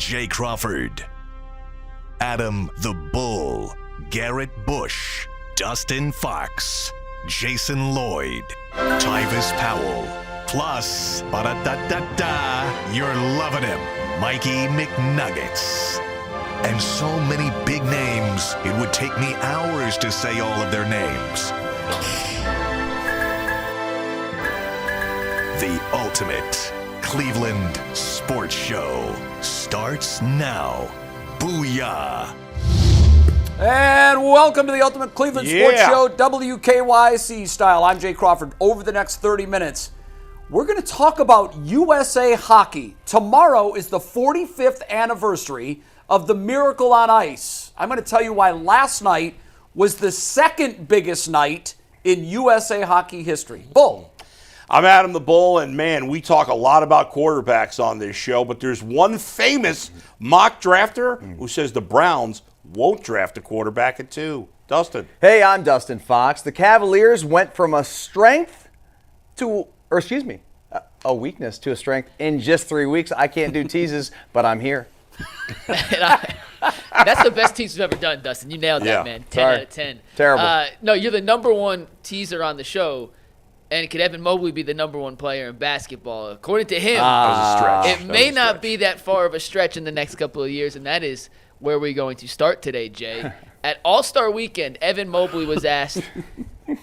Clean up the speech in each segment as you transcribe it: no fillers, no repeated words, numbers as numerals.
Jay Crawford, Adam the Bull, Garrett Bush, Dustin Fox, Jason Lloyd, Tyvis Powell, plus, ba-da-da-da-da, you're loving him, Mikey McNuggets. And so many big names, it would take me hours to say all of their names. The ultimate Cleveland sports show starts now. Booyah! And welcome to the ultimate Cleveland sports show, WKYC style. I'm Jay Crawford. Over the next 30 minutes, we're going to talk about USA hockey. Tomorrow is the 45th anniversary of the Miracle on Ice. I'm going to tell you why last night was the second biggest night in USA hockey history. Bull. I'm Adam the Bull, and man, we talk a lot about quarterbacks on this show, but there's one famous mock drafter who says the Browns won't draft a quarterback at 2. Dustin. Hey, I'm Dustin Fox. The Cavaliers went from a strength to, a weakness to a strength in just 3 weeks. I can't do teases, but I'm here. That's the best tease we've ever done, Dustin. You nailed that, man. 10 out of 10. Terrible. No, you're the number one teaser on the show. And could Evan Mobley be the number one player in basketball? According to him, it may not be that far of a stretch in the next couple of years, and that is where we're going to start today, Jay. At All-Star Weekend, Evan Mobley was asked,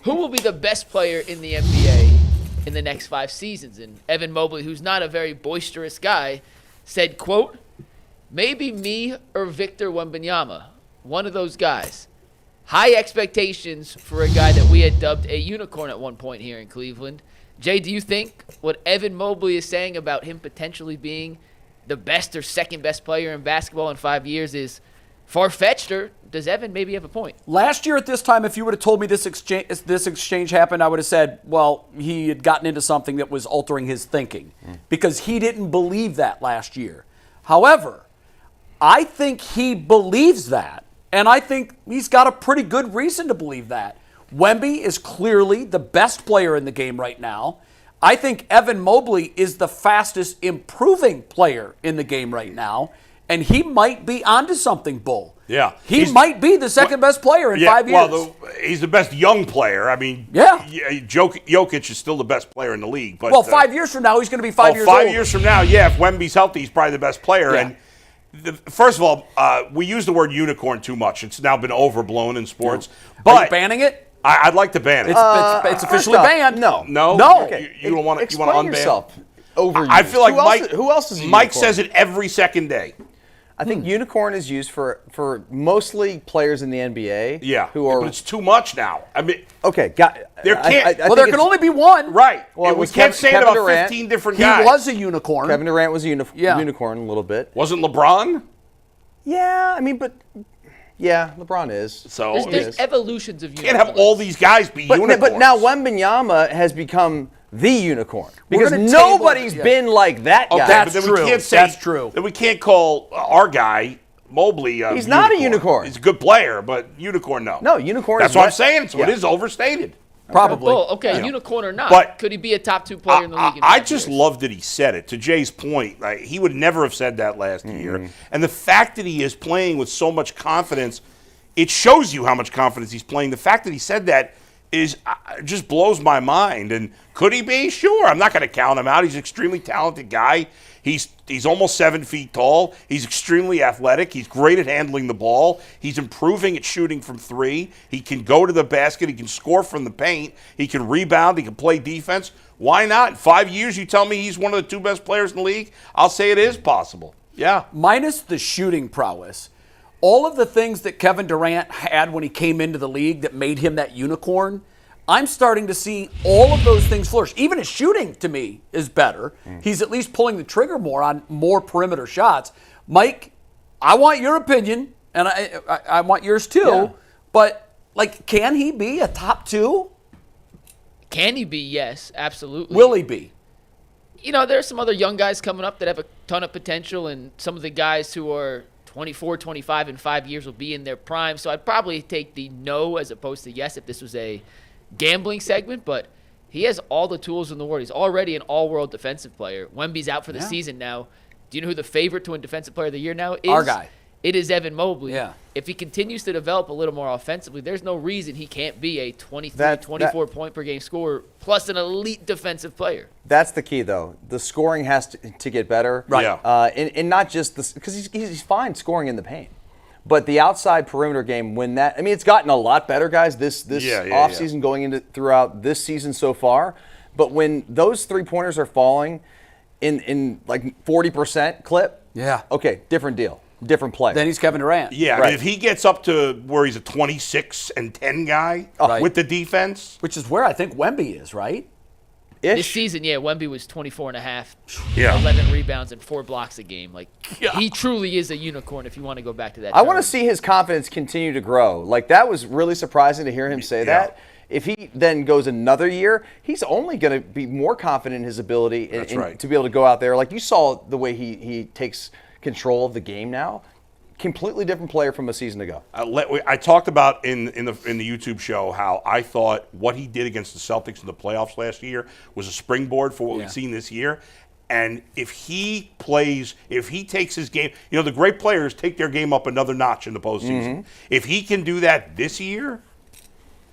who will be the best player in the NBA in the next 5 seasons? And Evan Mobley, who's not a very boisterous guy, said, quote, maybe me or Victor Wembanyama, one of those guys. High expectations for a guy that we had dubbed a unicorn at one point here in Cleveland. Jay, do you think what Evan Mobley is saying about him potentially being the best or second best player in basketball in 5 years is far-fetched, or does Evan maybe have a point? Last year at this time, if you would have told me this exchange happened, I would have said, well, he had gotten into something that was altering his thinking because he didn't believe that last year. However, I think he believes that. And I think he's got a pretty good reason to believe that. Wemby is clearly the best player in the game right now. I think Evan Mobley is the fastest improving player in the game right now. And he might be onto something, Bull. Yeah. He might be the second best player in 5 years. Well, he's the best young player. I mean, Jokic is still the best player in the league. But, 5 years from now, he's going to be 5 years old. 5 years from now, if Wemby's healthy, he's probably the best player. Yeah. And first of all, we use the word unicorn too much. It's now been overblown in sports. But are you banning it? I'd like to ban it. It's officially banned. No. Okay. You don't want to. You want to unban yourself. Overused. I feel like who else is a Mike unicorn? says it every second day. I think unicorn is used for mostly players in the NBA. Yeah, who are. But it's too much now. I mean, okay, there can't. There can only be one. Right. Well, we can't say it about Durant. 15 different guys. He was a unicorn. Kevin Durant was a unicorn a little bit. Wasn't LeBron? Yeah, I mean, LeBron is. So There's evolutions of unicorns. Can't have all these guys be unicorns. But now Wembanyama has become the unicorn because gonna nobody's been like that guy. Okay, That's but then true. we can't say That's true. Then we can't call our guy Mobley. He's not a unicorn. He's a good player, but unicorn, no. No, unicorn. That's is what I'm saying. So it yeah. is overstated. Probably. Well, okay, unicorn or not, But could he be a top 2 player in the league? I just love that he said it. To Jay's point, he would never have said that last year. And the fact that he is playing with so much confidence, it shows you how much confidence he's playing. The fact that he said that is just blows my mind. And could he be? Sure. I'm not going to count him out. He's an extremely talented guy. He's almost 7 feet tall. He's extremely athletic. He's great at handling the ball. He's improving at shooting from 3. He can go to the basket. He can score from the paint. He can rebound. He can play defense. Why not? In 5 years, you tell me he's one of the 2 best players in the league? I'll say it is possible. Yeah. Minus the shooting prowess, all of the things that Kevin Durant had when he came into the league that made him that unicorn, I'm starting to see all of those things flourish. Even his shooting, to me, is better. He's at least pulling the trigger more on more perimeter shots. Mike, I want your opinion, and I want yours too. Yeah. But, can he be a top 2? Can he be? Yes, absolutely. Will he be? There are some other young guys coming up that have a ton of potential, and some of the guys who are 24, 25 in 5 years will be in their prime. So I'd probably take the no as opposed to yes if this was a gambling segment, but he has all the tools in the world. He's already an all-world defensive player. Wemby's out for the season now. Do you know who the favorite to win Defensive Player of the Year now is? Our guy. It is Evan Mobley. Yeah. If he continues to develop a little more offensively, there's no reason he can't be a 23, 24 point per game scorer plus an elite defensive player. That's the key, though. The scoring has to get better. Right. Yeah. And not just this, because he's fine scoring in the paint. But the outside perimeter game, it's gotten a lot better, guys, this offseason going into throughout this season so far. But when those 3-pointers are falling in like 40% clip, okay, different deal. Different play. Then he's Kevin Durant. Yeah, Right. I mean, if he gets up to where he's a 26 and 10 guy with the defense. Which is where I think Wemby is, right? This season, Wemby was 24.5, 11 rebounds, and 4 blocks a game. Like, he truly is a unicorn if you want to go back to that. I want to see his confidence continue to grow. Like, that was really surprising to hear him say that. If he then goes another year, he's only going to be more confident in his ability to be able to go out there. Like, you saw the way he takes control of the game now. Completely different player from a season ago. I talked about in the YouTube show how I thought what he did against the Celtics in the playoffs last year was a springboard for what we've seen this year. And if he takes his game, the great players take their game up another notch in the postseason. Mm-hmm. If he can do that this year,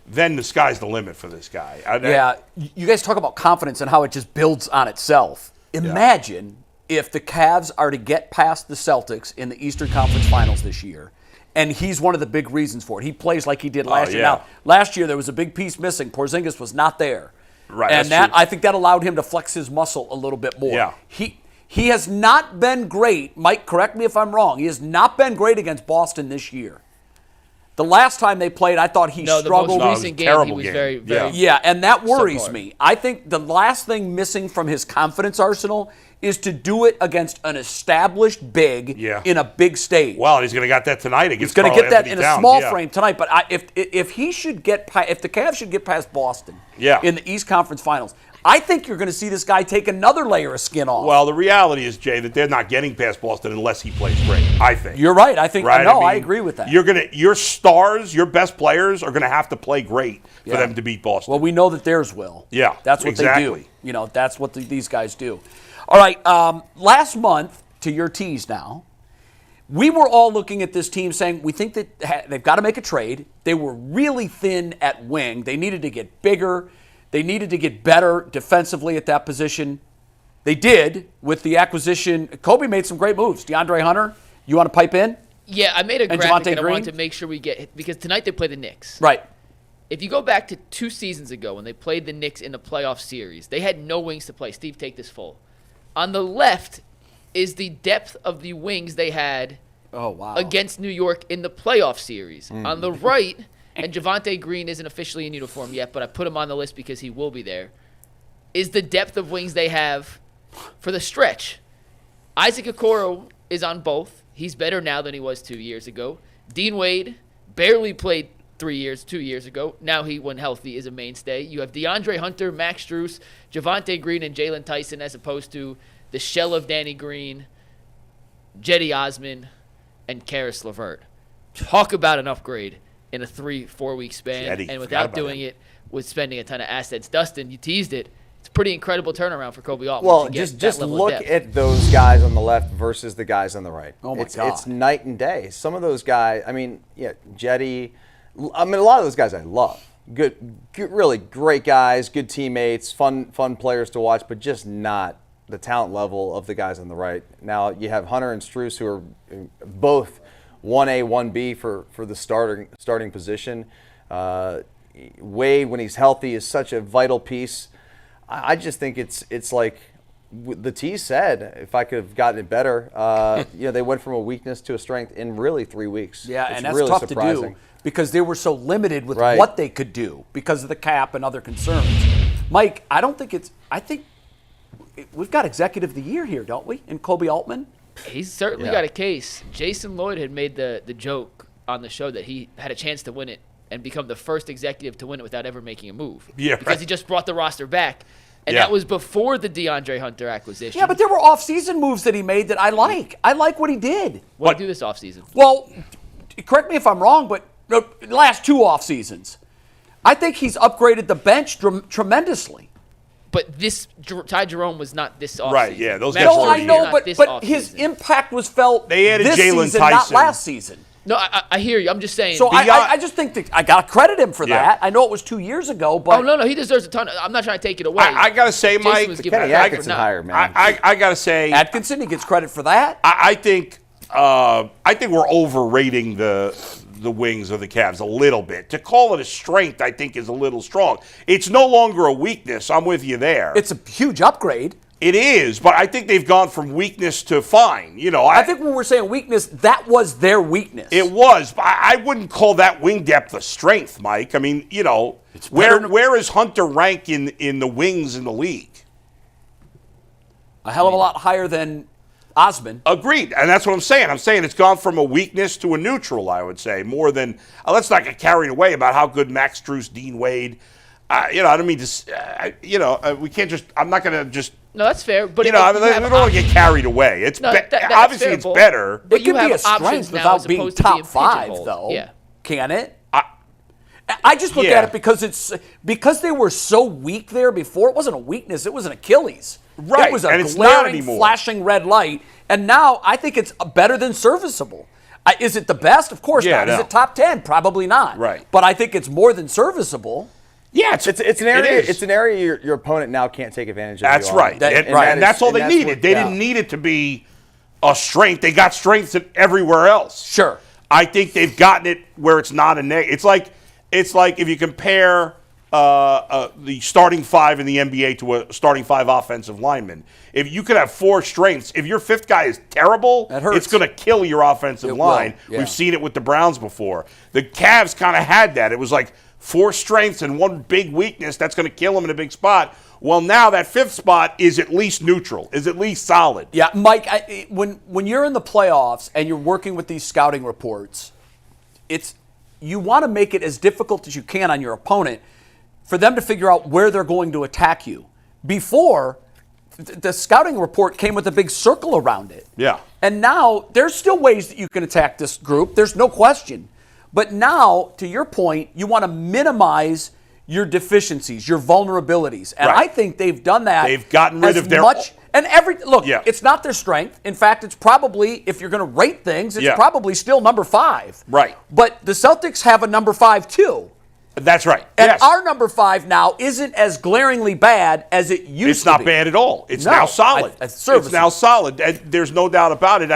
then the sky's the limit for this guy. You guys talk about confidence and how it just builds on itself. Imagine if the Cavs are to get past the Celtics in the Eastern Conference Finals this year, and he's one of the big reasons for it. He plays like he did last year. Now, last year there was a big piece missing. Porzingis was not there. Right, and I think that allowed him to flex his muscle a little bit more. Yeah. He has not been great. Mike, correct me if I'm wrong. He has not been great against Boston this year. The last time they played, I thought he struggled. The most recent game, he was very, very and that worries me. I think the last thing missing from his confidence arsenal is to do it against an established big in a big stage. Well, he's going to get that tonight against He's going to get that Anthony in a small frame tonight. But if the Cavs should get past Boston in the East Conference Finals, I think you're going to see this guy take another layer of skin off. Well, the reality is, Jay, that they're not getting past Boston unless he plays great, I think. You're right. I think I agree with that. Your stars, your best players are going to have to play great for them to beat Boston. Well, we know that theirs will. Yeah, that's what they do. That's what these guys do. All right, last month, to your tease now, we were all looking at this team saying we think that they've got to make a trade. They were really thin at wing. They needed to get bigger. They needed to get better defensively at that position. They did with the acquisition. Kobe made some great moves. DeAndre Hunter, you want to pipe in? Yeah, I made a graphic and I wanted to make sure we get – because tonight they play the Knicks. Right. If you go back to 2 seasons ago when they played the Knicks in the playoff series, they had no wings to play. Steve, take this full. On the left is the depth of the wings they had against New York in the playoff series. On the right – and Javonte Green isn't officially in uniform yet, but I put him on the list because he will be there, is the depth of wings they have for the stretch. Isaac Okoro is on both. He's better now than he was 2 years ago. Dean Wade barely played 2 years ago. Now he, when healthy, is a mainstay. You have DeAndre Hunter, Max Strus, Javonte Green, and Jalen Tyson as opposed to the shell of Danny Green, Cedi Osman, and Karis LeVert. Talk about an upgrade in a 3-4 week span, and without doing it with spending a ton of assets. Dustin, you teased it. It's a pretty incredible turnaround for Kobe Altman. Well, just look at those guys on the left versus the guys on the right. Oh my God. It's night and day. Some of those guys, Cedi, a lot of those guys I love. Good, really great guys, good teammates, fun players to watch, but just not the talent level of the guys on the right. Now you have Hunter and Strus, who are both 1A, 1B for the starting position. Wade, when he's healthy, is such a vital piece. I just think it's like the T said, if I could have gotten it better, they went from a weakness to a strength in really 3 weeks. Yeah, it's and that's really tough surprising. to do because they were so limited with what they could do because of the cap and other concerns. Mike, I think we've got Executive of the Year here, don't we, in Kobe Altman? He's certainly got a case. Jason Lloyd had made the joke on the show that he had a chance to win it and become the first executive to win it without ever making a move. Yeah, because he just brought the roster back. And that was before the DeAndre Hunter acquisition. Yeah, but there were off-season moves that he made that I like. I like what he did. What did he do this offseason? Well, correct me if I'm wrong, but the last 2 off-seasons, I think he's upgraded the bench tremendously. But Ty Jerome was not this offseason. Right, yeah, those Max guys No, were I Strus know, was but not this but his offseason. impact was felt They added this Jalen season, not Tyson. last season. No, I hear you. I'm just saying. So I just think that I got to credit him for Yeah. that. I know it was 2 years ago, but Oh, no, he deserves a ton. I'm not trying to take it away. I got to say, Jason Mike, was giving Kenny credit for Atkinson not- hire, man. I got to say, Atkinson, he gets credit for that. I think we're overrating the wings of the Cavs a little bit. To call it a strength, I think, is a little strong. It's no longer a weakness. I'm with you there. It's a huge upgrade. It is, but I think they've gone from weakness to fine. You know, I think when we're saying weakness, that was their weakness. it was, but I wouldn't call that wing depth a strength, Mike. I mean, you know, where is Hunter rank in the wings in the league? a hell of a lot higher than Osman. Agreed, and that's what I'm saying. I'm saying it's gone from a weakness to a neutral, I would say, more than let's not get carried away about how good Max Strus, Dean Wade. I don't mean to. We can't just. I'm not going to just. No, that's fair. But We don't want to get carried away. It's No, that's obviously fair, it's Bull. better. But It you could be have a options strength now as without being opposed to top being 5, pigeonholed. though. Yeah. Can it? I just look Yeah. at it because they were so weak there before. It wasn't a weakness; it was an Achilles. Right, It was a and it's not glaring, anymore. flashing red light. And now I think it's better than serviceable. Is it the best? Of course Yeah, not. Is no. it top 10? Probably not. Right. But I think it's more than serviceable. Yeah, It's an area. is. It's an area your opponent now can't take advantage of. That's you on. right. And that's all they needed. They didn't need it to be a strength. They got strengths everywhere else. Sure. I think they've gotten it where it's not a negative. It's like if you compare the starting 5 in the NBA to a starting 5 offensive lineman. If you could have 4 strengths, if your 5th guy is terrible, That hurts. it's going to kill your offensive It will, line. yeah. We've seen it with the Browns before. The Cavs kind of had that. It was like 4 strengths and 1 big weakness that's going to kill them in a big spot. Well, now that 5th spot is at least neutral, is at least solid. Yeah, Mike, when you're in the playoffs and you're working with these scouting reports, you want to make it as difficult as you can on your opponent for them to figure out where they're going to attack you. Before, the scouting report came with a big circle around it. Yeah. And now there's still ways that you can attack this group. There's no question. But now, to your point, you want to minimize your deficiencies, your vulnerabilities. And Right. I think they've done that. They've gotten rid as of their- much. And Yeah. it's not their strength. In fact, it's probably, if you're going to rate things, it's Yeah. probably still number 5. Right. But the Celtics have a number 5 too. That's right. And yes. our number 5 now isn't as glaringly bad as it used to be. It's not bad at all. It's No, now solid. it's It's serviceable. now solid. And there's no doubt about it.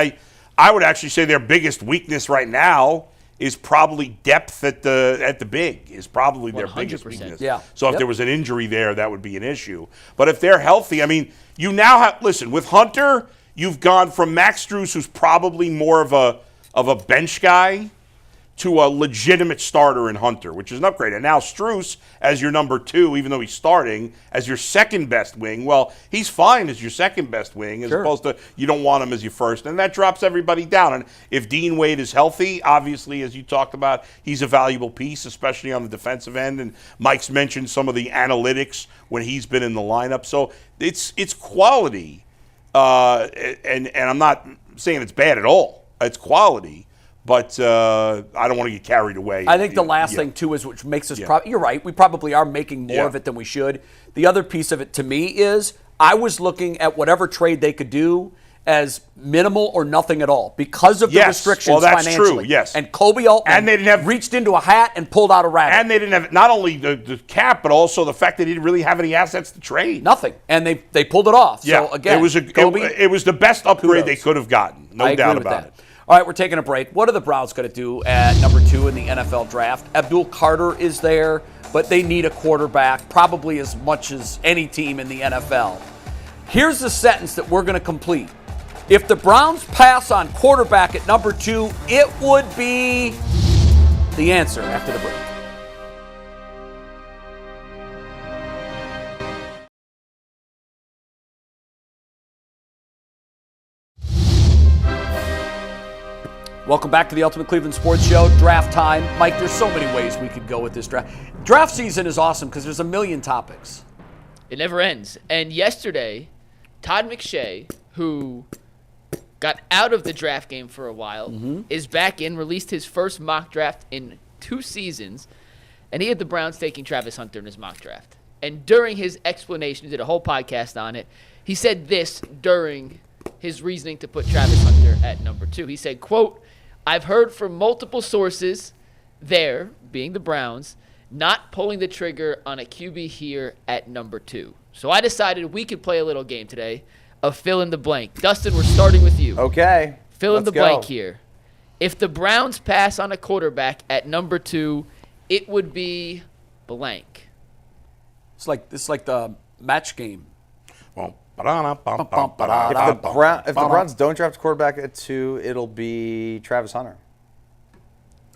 I would actually say their biggest weakness right now is probably depth at the big is probably their biggest 100%. weakness. Yeah. So if Yep. there was an injury there, that would be an issue. But if they're healthy, I mean, you now have listen with Hunter. You've gone from Max Strus, who's probably more of a bench guy, to a legitimate starter in Hunter, which is an upgrade. And now Strus as your number 2, even though he's starting, as your second best wing. Well, he's fine as your second best wing, as opposed to you don't want him as your first. And that drops everybody down. And if Dean Wade is healthy, obviously, as you talked about, he's a valuable piece, especially on the defensive end. And Mike's mentioned some of the analytics when he's been in the lineup. So it's quality. And I'm not saying it's bad at all. It's quality. But I don't want to get carried away. I think the last thing, too, is which makes us you're right. We probably are making more of it than we should. The other piece of it, to me, is I was looking at whatever trade they could do as minimal or nothing at all because of the restrictions well, that's financially. true, yes. And Kobe Altman And they didn't have- reached into a hat and pulled out a rabbit. And they didn't have not only the cap, but also the fact they didn't really have any assets to trade. Nothing. And they pulled it off. Yeah, So, again, it was Kobe, it was the best upgrade kudos. they could have gotten. No I doubt agree with about that. it. All right, we're taking a break. What are the Browns going to do at number 2 in the NFL draft? Abdul Carter is there, but they need a quarterback probably as much as any team in the NFL. Here's the sentence that we're going to complete. If the Browns pass on quarterback at number 2, it would be the answer after the break. Welcome back to the Ultimate Cleveland Sports Show. Draft time. Mike, there's so many ways we could go with this draft. Draft season is awesome because there's a million topics. It never ends. And yesterday, Todd McShay, who got out of the draft game for a while, is back in, released his first mock draft in 2 seasons, and he had the Browns taking Travis Hunter in his mock draft. And during his explanation, he did a whole podcast on it. He said this during his reasoning to put Travis Hunter at number 2. He said, quote, "I've heard from multiple sources there, being the Browns, not pulling the trigger on a QB here at number 2. So I decided we could play a little game today of fill in the blank. Dustin, we're starting with you. Okay. Fill in the let's go. blank here. If the Browns pass on a quarterback at number 2, it would be blank." It's like the match game. If the Browns don't draft a quarterback at 2, it'll be Travis Hunter.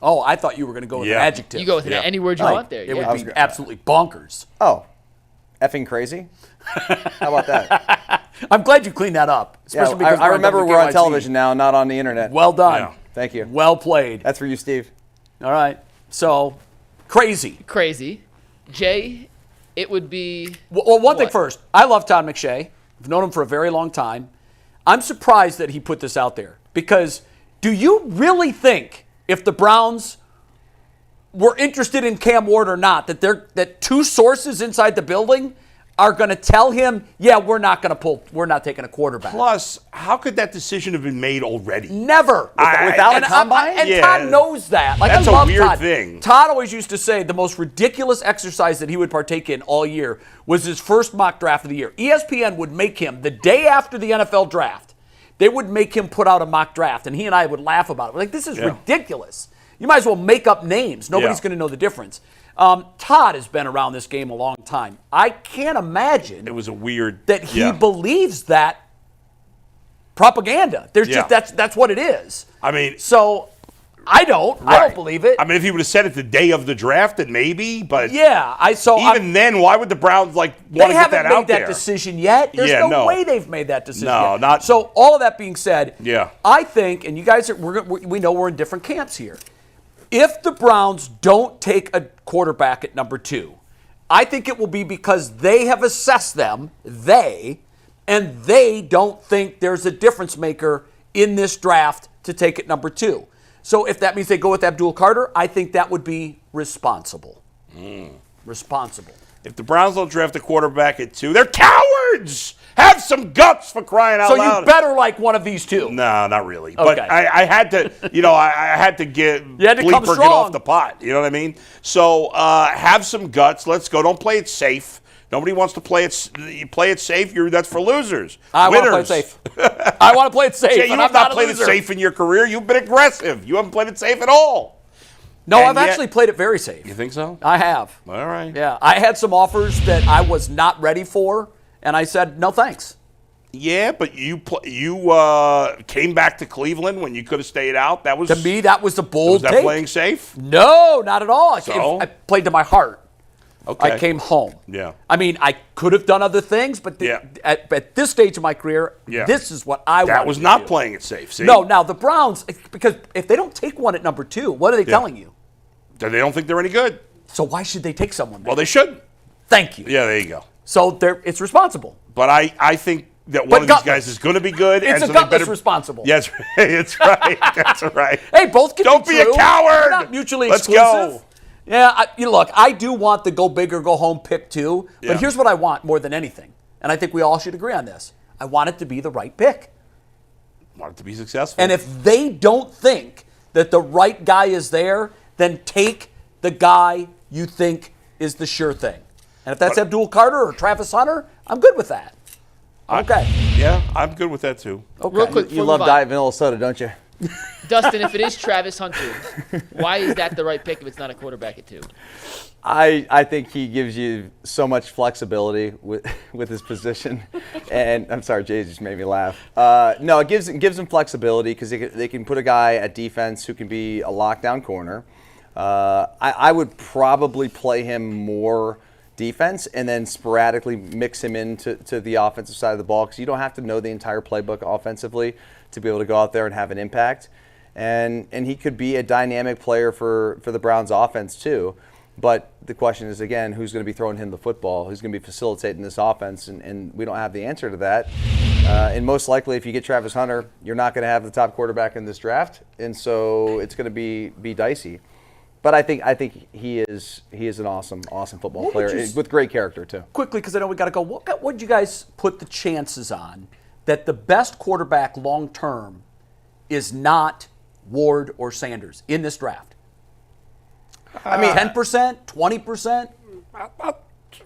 Oh, I thought you were going to go with an adjective. You go with any word you want there. It would be absolutely bonkers. Oh, effing crazy? How about that? I'm glad you cleaned that up. Especially because I remember we're on WKYC. television now, not on the internet. Well done. Yeah. Thank you. Well played. That's for you, Steve. All right. So, crazy. Crazy. Jay, it would be... Well, one thing what? first. I love Todd McShay. I've known him for a very long time. I'm surprised that he put this out there because do you really think if the Browns were interested in Cam Ward or not, that 2 sources inside the building are going to tell him, yeah, we're not taking a quarterback? Plus, how could that decision have been made already? Never. Without a combine? And Yeah. Todd knows that. Like, That's I love a weird Todd. thing. Todd always used to say the most ridiculous exercise that he would partake in all year was his first mock draft of the year. ESPN would make him, the day after the NFL draft, they would make him put out a mock draft, and he and I would laugh about it. We're like, this is ridiculous. You might as well make up names. Nobody's going to know the difference. Todd has been around this game a long time. I can't imagine It was a weird... that he believes that propaganda. There's just that's what it is. I mean... So I don't believe it. I mean, if he would have said it the day of the draft, then maybe, but... Yeah, then, why would the Browns, want to they get haven't that made out that there? decision yet. There's no way they've made that decision No, yet. not- So all of that being said, Yeah. I think, and you guys we know we're in different camps here. If the Browns don't take a quarterback at number 2, I think it will be because they have assessed them, and they don't think there's a difference maker in this draft to take at number 2. So if that means they go with Abdul Carter, I think that would be responsible. Responsible. If the Browns don't draft a quarterback at 2, they're cowards! Have some guts, for crying out So loud. you better like one of these 2. No, not really. But Okay. I had to, I had to get You had to come Bleeper get strong. off the pot. You know what I mean? So have some guts. Let's go. Don't play it safe. Nobody wants to play it. You play it safe. That's for losers. I want to play it safe. I want to play it safe. Jay, you and have I'm not a played it loser. safe in your career. You've been aggressive. You haven't played it safe at all. No, And I've yet- actually played it very safe. You think so? I have. All right. Yeah, I had some offers that I was not ready for, and I said no thanks. Yeah, but you came back to Cleveland when you could have stayed out. That was To me, that was a bold was that take. playing safe? No, not at all. So? I played to my heart. Okay. I came home. Yeah. I mean, I could have done other things, but at this stage of my career, this is what I wanted That was to not do. playing it safe. See? No, now the Browns, because if they don't take one at number 2, what are they telling you? They don't think they're any good. So why should they take someone? Well, they should. Thank you. Yeah, there you go. So it's responsible. But I think that one of these guys is going to be good. It's and a so gutless they better, responsible. Yes, it's right. That's right. Hey, both can Don't be a true. coward. They're not mutually Let's exclusive. go. Yeah, look, I do want the go big or go home pick too, but Yeah. here's what I want more than anything, and I think we all should agree on this. I want it to be the right pick. Want it to be successful. And if they don't think that the right guy is there, then take the guy you think is the sure thing. And if that's Abdul Carter or Travis Hunter, I'm good with that. Okay. Yeah, I'm good with that too. Okay. Real quick, You love Diet Vanilla Soda, don't you? Dustin, if it is Travis Hunter, why is that the right pick if it's not a quarterback at 2? I think he gives you so much flexibility with his position, and I'm sorry, Jay just made me laugh. No, it gives him flexibility because they can put a guy at defense who can be a lockdown corner. I would probably play him more defense and then sporadically mix him into the offensive side of the ball because you don't have to know the entire playbook offensively to be able to go out there and have an impact. And he could be a dynamic player for the Browns offense too. But the question is, again, who's going to be throwing him the football? Who's going to be facilitating this offense? And we don't have the answer to that. And most likely, if you get Travis Hunter, you're not going to have the top quarterback in this draft. And so it's going to be dicey. But I think he is an awesome football player with great character too. Quickly, because I know we got to go. What would you guys put the chances on that the best quarterback long term is not Ward or Sanders in this draft? I mean, 10%, 20%.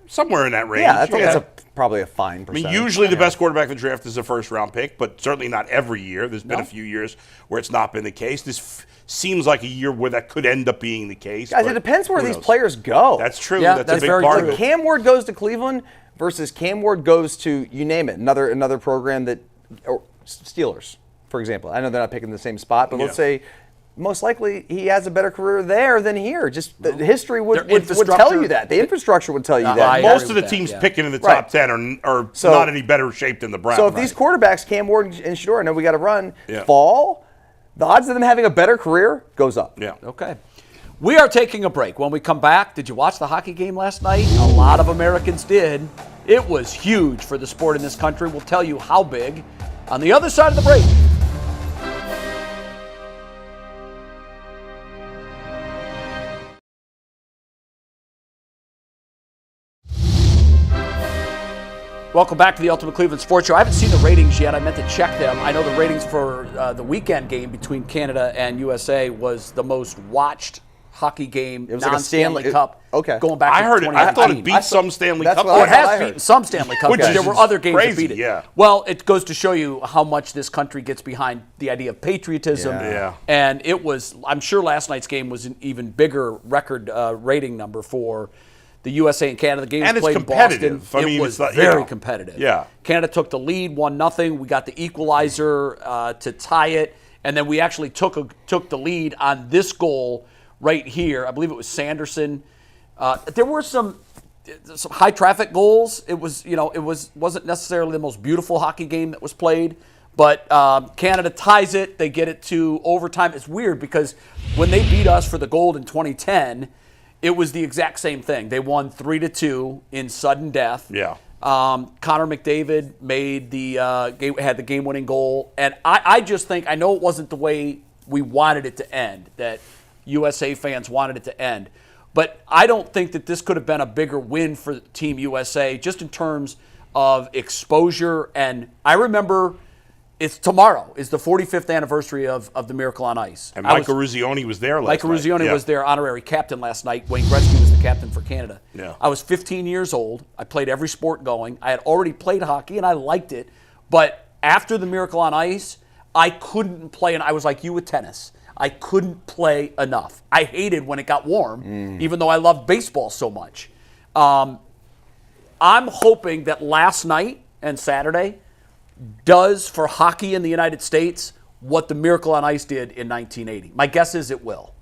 Somewhere in that range. Yeah, that's probably a fine percentage. I mean, usually the best quarterback in the draft is a first-round pick, but certainly not every year. There's been a few years where it's not been the case. This seems like a year where that could end up being the case. Guys, it depends where these players go. That's true. Yeah, that's a big very part true. of it. Cam Ward goes to Cleveland versus Cam Ward goes to, you name it, another program that, or Steelers, for example. I know they're not picking the same spot, but let's say most likely he has a better career there than here. Just the history would tell you that. The infrastructure would tell you that. Most of the teams picking in the top 10 are not any better shape than the Browns. So if these quarterbacks, Cam Ward and Shador, I know we got to run, fall, the odds of them having a better career goes up. Yeah. Okay. We are taking a break. When we come back, did you watch the hockey game last night? A lot of Americans did. It was huge for the sport in this country. We'll tell you how big on the other side of the break. Welcome back to the Ultimate Cleveland Sports Show. I haven't seen the ratings yet. I meant to check them. I know the ratings for the weekend game between Canada and USA was the most watched hockey game, it was like a non-Stanley Cup. Okay. Going back to 2019. I thought it beat some Stanley Cup. Well, it has beaten some Stanley Cup games. There were other games crazy, that beat it. yeah. Well, it goes to show you how much this country gets behind the idea of patriotism. Yeah. And it was, I'm sure last night's game was an even bigger record rating number for the USA and Canada. The game was played in Boston. It was very competitive. Yeah. Canada took the lead, 1-0. We got the equalizer to tie it, and then we actually took the lead on this goal right here. I believe it was Sanderson. There were some high traffic goals. It was, wasn't necessarily the most beautiful hockey game that was played, but Canada ties it. They get it to overtime. It's weird because when they beat us for the gold in 2010. It was the exact same thing. They won 3-2 in sudden death. Yeah. Connor McDavid had the game-winning goal, and I just think, I know it wasn't the way we wanted it to end, that USA fans wanted it to end, but I don't think that this could have been a bigger win for Team USA, just in terms of exposure. And I remember. Tomorrow is the 45th anniversary of the Miracle on Ice. And Michael Ruzioni was there last night. Michael Ruzioni was their honorary captain last night. Wayne Gretzky was the captain for Canada. Yeah. I was 15 years old. I played every sport going. I had already played hockey, and I liked it. But after the Miracle on Ice, I couldn't play, and I was like you with tennis. I couldn't play enough. I hated when it got warm, even though I loved baseball so much. I'm hoping that last night and Saturday does for hockey in the United States what the Miracle on Ice did in 1980. My guess is it will.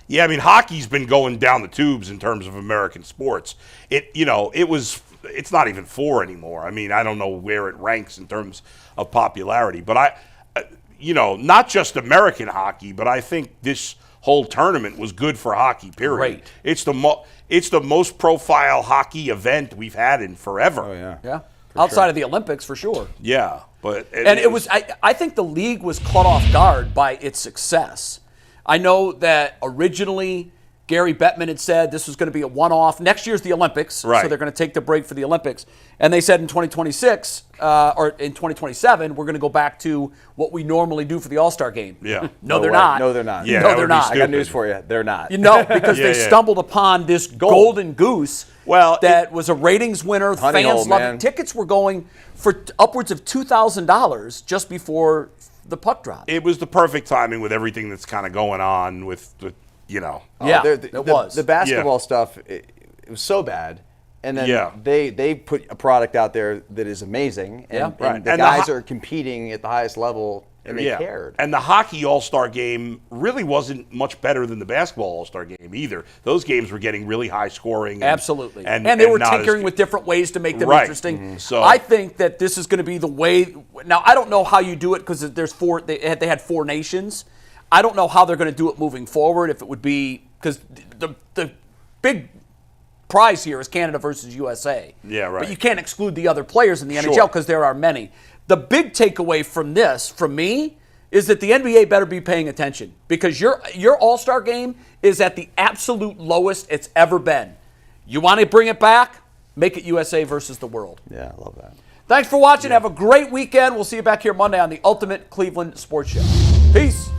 Yeah, I mean, hockey's been going down the tubes in terms of American sports. It's not even 4 anymore. I mean, I don't know where it ranks in terms of popularity, but not just American hockey, but I think this whole tournament was good for hockey, period. Right. It's the most profile hockey event we've had in forever. Oh, yeah. Yeah. Outside of the Olympics, for sure. Yeah, but I think the league was caught off guard by its success. I know that originally Gary Bettman had said this was going to be a one-off. Next year's the Olympics, so they're going to take the break for the Olympics. And they said in 2026 or in 2027 we're going to go back to what we normally do for the All-Star game. Yeah. No, they're not. No, they're not. Yeah, no, they're not. I got news for you. They're not. Because they stumbled upon this golden goose. Well, that was a ratings winner. Fans loved it. Tickets were going for upwards of $2,000 just before the puck dropped. It was the perfect timing with everything that's kind of going on with. Yeah, it was. The basketball stuff, it was so bad. And then they put a product out there that is amazing. And the guys are competing at the highest level, and they cared. And the hockey All-Star game really wasn't much better than the basketball All-Star game either. Those games were getting really high scoring. Absolutely. And they were tinkering with different ways to make them interesting. Mm-hmm. So I think that this is going to be the way. Now, I don't know how you do it because there's 4. They had 4 nations. I don't know how they're going to do it moving forward. If it would be because the big prize here is Canada versus USA. Yeah, right. But you can't exclude the other players in the NHL because there are many. The big takeaway from this, from me, is that the NBA better be paying attention because your All-Star game is at the absolute lowest it's ever been. You want to bring it back? Make it USA versus the world. Yeah, I love that. Thanks for watching. Have a great weekend. We'll see you back here Monday on the Ultimate Cleveland Sports Show. Peace.